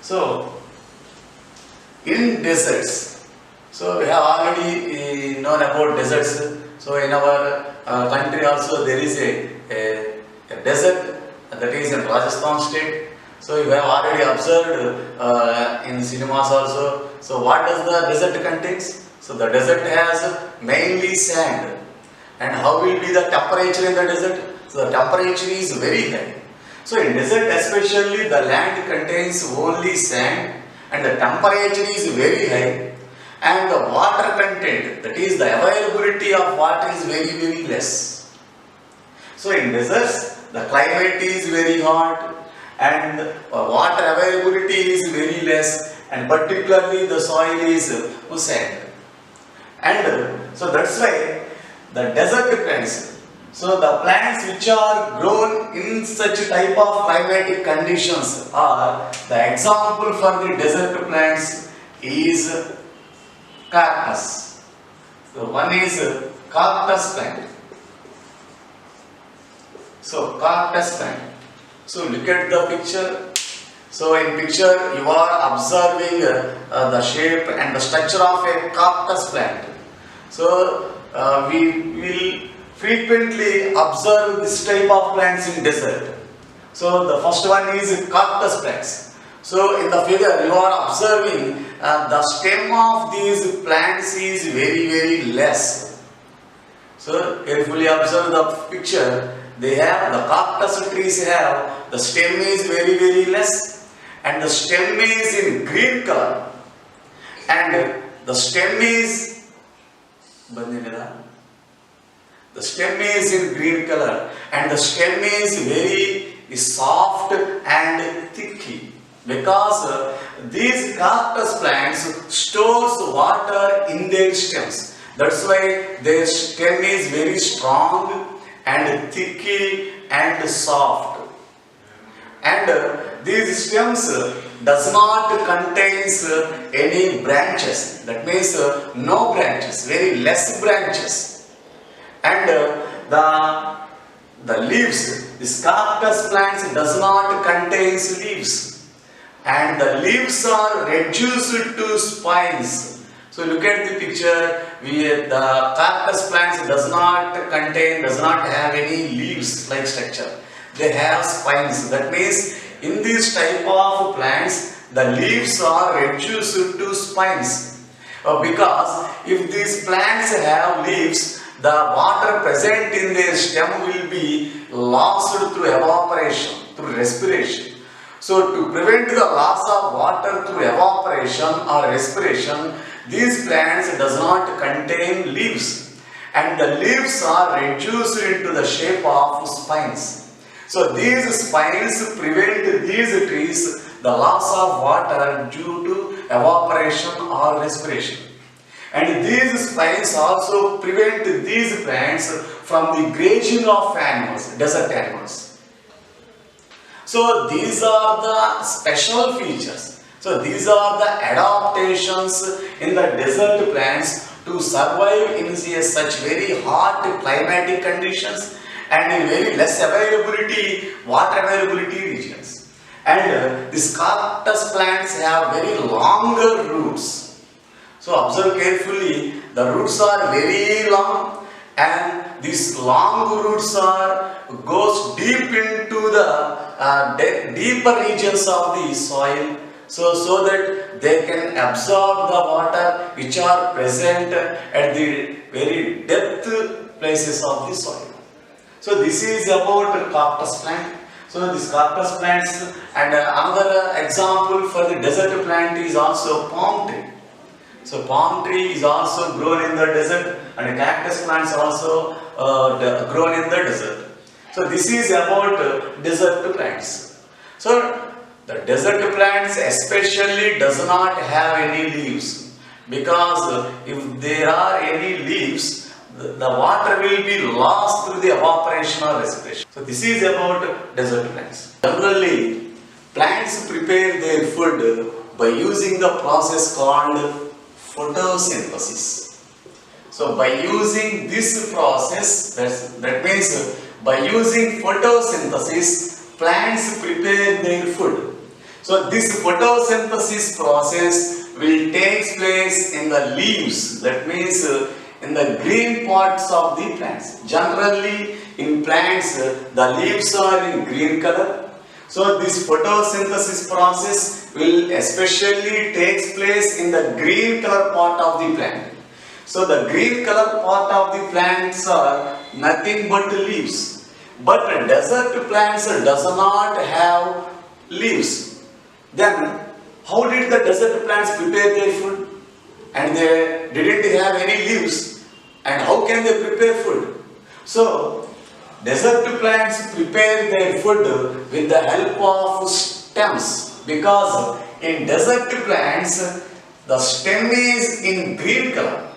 So in deserts, so we have already known about deserts. So in our country also there is a desert that is in Rajasthan state. So you have already observed in cinemas also. So what does the desert contains? So the desert has mainly sand. And how will be the temperature in the desert? So the temperature is very high. So in desert especially the land contains only sand and the temperature is very high and the water content, that is the availability of water, is very less. So in deserts the climate is very hot and water availability is very less, and particularly the soil is sand. And so that's why the desert plants, so the plants which are grown in such type of climatic conditions are, the example for the desert plants is cactus. So one is cactus plant. So cactus plant. So look at the picture. So in picture you are observing the shape and the structure of a cactus plant. So we will frequently observe this type of plants in desert. So the first one is cactus plants. So in the figure you are observing the stem of these plants is very less. So carefully observe the picture. They have, the cactus trees have, the stem is very less and the stem is in green color and the stem is in green color and the stem is very soft and thicky, because these cactus plants stores water in their stems. That's why their stem is very strong and thicky and soft. And these stems does not contains any branches. That means no branches, very less branches. And the leaves, this cactus plants does not contains leaves, and the leaves are reduced to spines. So look at the picture. The cactus plants does not have any leaves like structure. They have spines. That means in this type of plants the leaves are reduced to spines. Because if these plants have leaves, the water present in their stem will be lost through evaporation, through respiration. So to prevent the loss of water through evaporation or respiration, these plants does not contain leaves, and the leaves are reduced into the shape of spines. So these spines prevent these trees the loss of water due to evaporation or respiration. And these spines also prevent these plants from the grazing of animals, desert animals. So these are the special features. So these are the adaptations in the desert plants to survive in such very hot climatic conditions and in very less water availability regions. And these cactus plants have very longer roots. So observe carefully, the roots are very long and these long roots goes deep into the deeper regions of the soil. So that they can absorb the water which are present at the very depth places of the soil. So this is about cactus plant. So this cactus plants, and another example for the desert plant is also palm tree. So palm tree is also grown in the desert, and cactus plants also grown in the desert. So this is about desert plants. So the desert plants especially does not have any leaves, because if there are any leaves, the water will be lost through the evaporation or respiration. So this is about desert plants. Generally, plants prepare their food by using the process called photosynthesis. So by using this process, that means by using photosynthesis, plants prepare their food. So this photosynthesis process will take place in the leaves, that means in the green parts of the plants. Generally in plants the leaves are in green color. So this photosynthesis process will especially takes place in the green color part of the plant. So the green color part of the plants are nothing but leaves. But desert plants does not have leaves. Then how did the desert plants prepare their food? And they didn't have any leaves. And how can they prepare food? So desert plants prepare their food with the help of stems, because in desert plants the stem is in green color.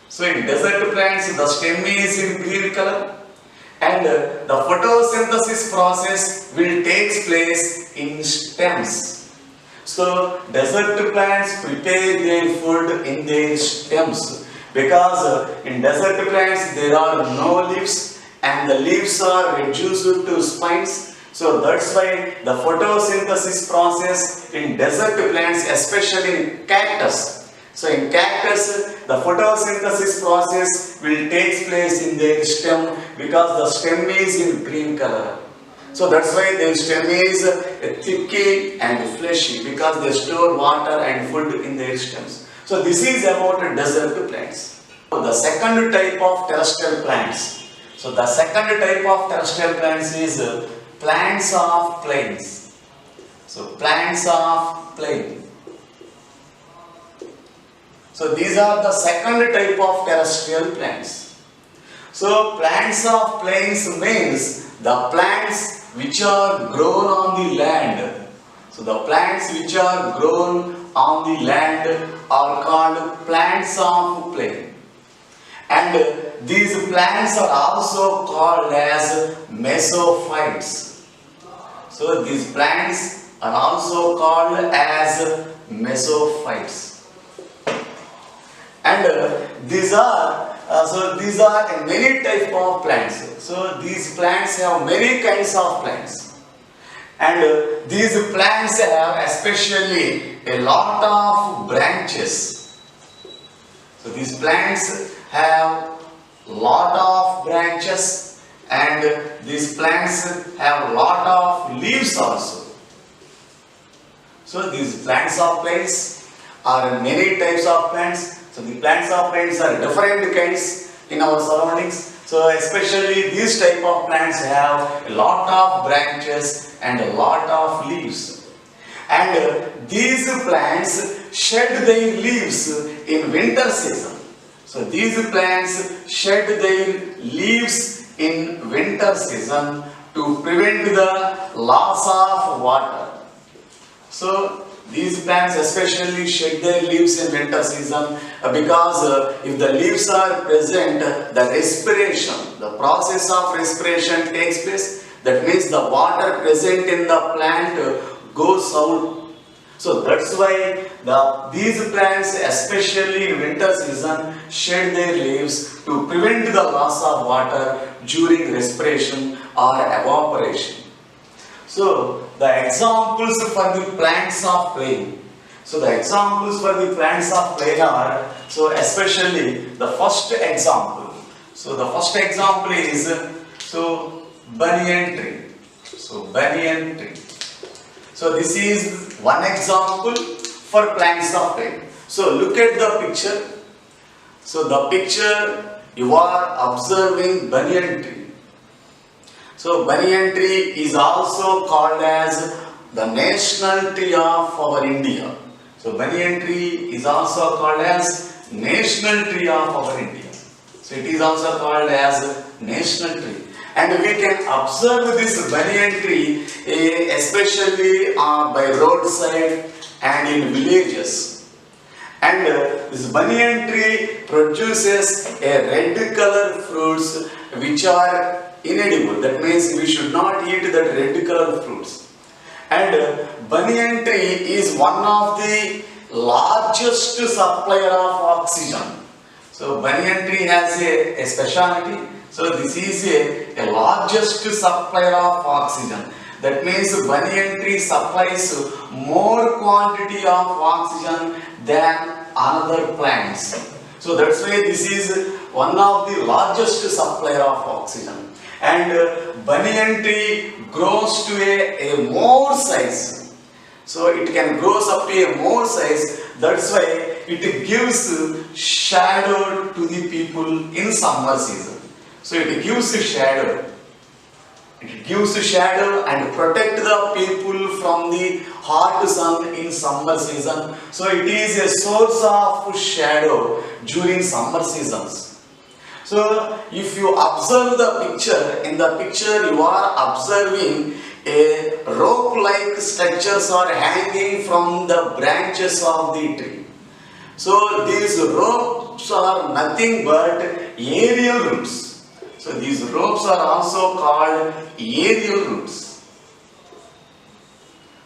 So in desert plants the stem is in green color, and the photosynthesis process will take place in stems. So desert plants prepare their food in their stems, because in desert plants there are no leaves and the leaves are reduced to spines. So that's why the photosynthesis process in desert plants, especially in cactus. So in cactus the photosynthesis process will take place in their stem, because the stem is in green color. So that's why their stem is thicky and fleshy, because they store water and food in their stems. So this is about desert plants. The second type of terrestrial plants. So the second type of terrestrial plants is plants of plains. So plants of plain. So these are the second type of terrestrial plants. So plants of plains means the plants which are grown on the land. So the plants which are grown on the land are called plants of plain. And these plants are also called as mesophytes. So these plants are also called as mesophytes. And these are many types of plants. So these plants have many kinds of plants, and these plants have especially a lot of branches. So these plants have lot of branches, and these plants have lot of leaves also. So these plants of plains are many types of plants. So the plants of plains are different kinds in our surroundings. So especially these type of plants have a lot of branches and a lot of leaves. And these plants shed their leaves in winter season. So these plants shed their leaves in winter season to prevent the loss of water. So these plants especially shed their leaves in winter season, because if the leaves are present, the respiration, the process of respiration takes place. That means the water present in the plant goes out. So that's why these plants, especially in winter season, shed their leaves to prevent the loss of water during respiration or evaporation. So the examples for the plants of plain. So the examples for the plants of plain are, so especially the first example. So the first example is banyan tree. So banyan tree. So this is one example for plants of plain. So look at the picture. So the picture, you are observing banyan tree. So banyan tree is also called as the national tree of our India. So banyan tree is also called as national tree of our India. So it is also called as national tree. And we can observe this banyan tree especially by roadside and in villages. And this banyan tree produces a red color fruits which are inedible. That means we should not eat that red color fruits. And banyan tree is one of the largest supplier of oxygen. So banyan tree has a speciality. So this is a largest supplier of oxygen. That means banyan tree supplies more quantity of oxygen than another plants. So that's why this is one of the largest supplier of oxygen. And banyan tree grows to a more size. So it can grows up to a more size. That's why it gives shadow to the people in summer season. So it gives shadow. It gives shadow and protect the people from the hot sun in summer season. So it is a source of shadow during summer seasons. So if you observe the picture, in the picture you are observing a rope-like structures are hanging from the branches of the tree. So these ropes are nothing but aerial roots. So these ropes are also called aerial roots.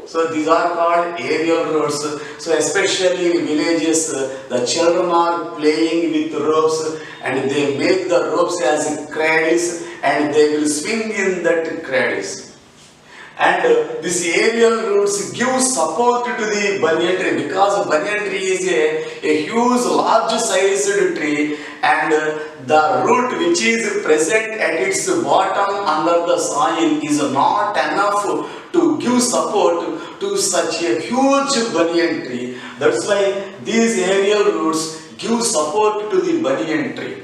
So these are called aerial roots. So especially in villages, the children are playing with ropes and they make the ropes as cradles and they will swing in that cradles. And this aerial roots give support to the banyan tree, because banyan tree is a huge large sized tree, and the root which is present at its bottom under the soil is not enough to give support to such a huge banyan tree. That's why these aerial roots give support to the banyan tree.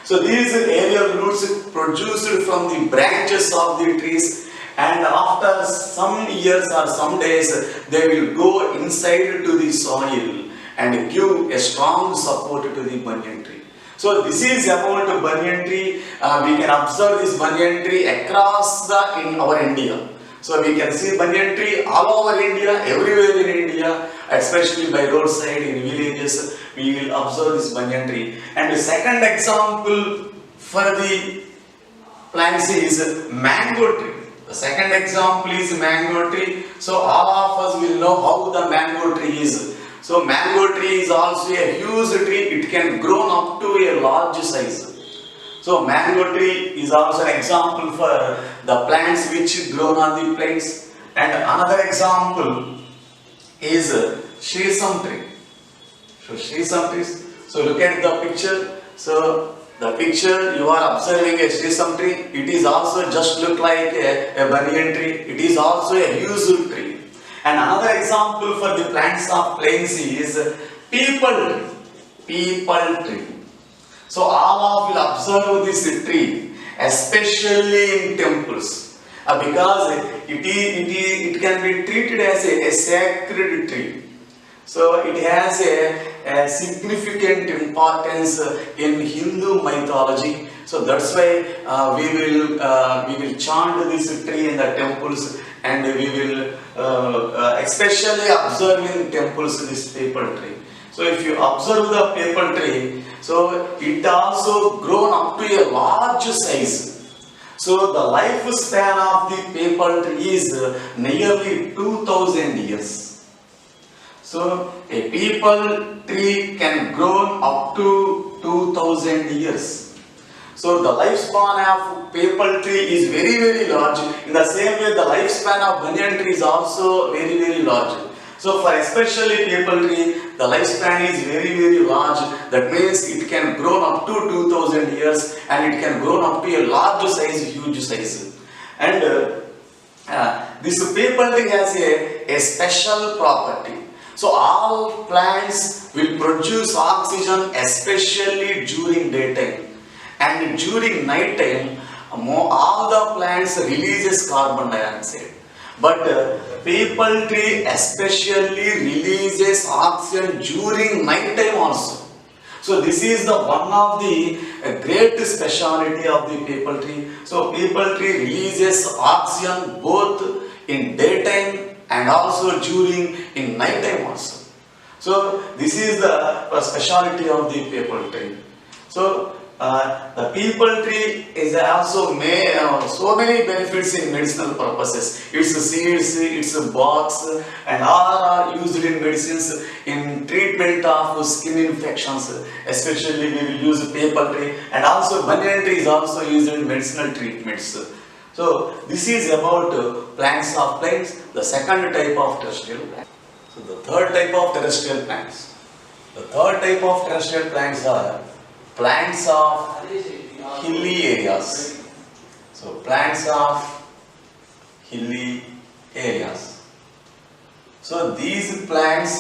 So these aerial roots produced from the branches of the trees, and after some years or some days they will go inside to the soil and give a strong support to the banyan tree. So this is about banyan tree. We can observe this banyan tree across in our India. So we can see banyan tree all over India, everywhere in India, especially by roadside, in villages, we will observe this banyan tree. And the second example for the plants is mango tree. The second example is mango tree. So all of us will know how the mango tree is. So mango tree is also a huge tree. It can grow up to a large size. So mango tree is also an example for the plants which grow on the plains. And another example is sesame tree. So sesame trees. So look at the picture. So the picture you are observing a sesame tree. It is also just look like a banyan tree. It is also a huge tree. And another example for the plants of plains is peepal tree. Peepal tree. So all of you observe this tree, especially in temples, because it can be treated as a sacred tree. So it has a significant importance in Hindu mythology. So that's why we will chant this tree in the temples, and we will especially observe in temples this peepal tree. So if you observe the peepal tree, so it also grown up to a large size. So the lifespan of the peepal tree is nearly 2000 years. So a peepal tree can grow up to 2000 years. So the lifespan of peepal tree is very large. In the same way, the lifespan of banyan tree is also very large. So for especially peepal tree, the lifespan is very large. That means it can grow up to 2000 years, and it can grow up to a large size, huge size. And this peepal tree has a special property. So all plants will produce oxygen, especially during daytime, and during night time all the plants releases carbon dioxide. But peepal tree especially releases oxygen during night time also. So this is the one of the great speciality of the peepal tree. So peepal tree releases oxygen both in daytime and also during in night time also. So this is the speciality of the peepal tree. So the peepal tree is also made so many benefits in medicinal purposes. Its seeds, its barks, and all are used in medicines in treatment of skin infections. Especially we will use peepal tree, and also banyan tree is also used in medicinal treatments. So this is about plants of plains, the second type of terrestrial plants. So the third type of terrestrial plants. The third type of terrestrial plants are plants of hilly areas. So plants of hilly areas. So these plants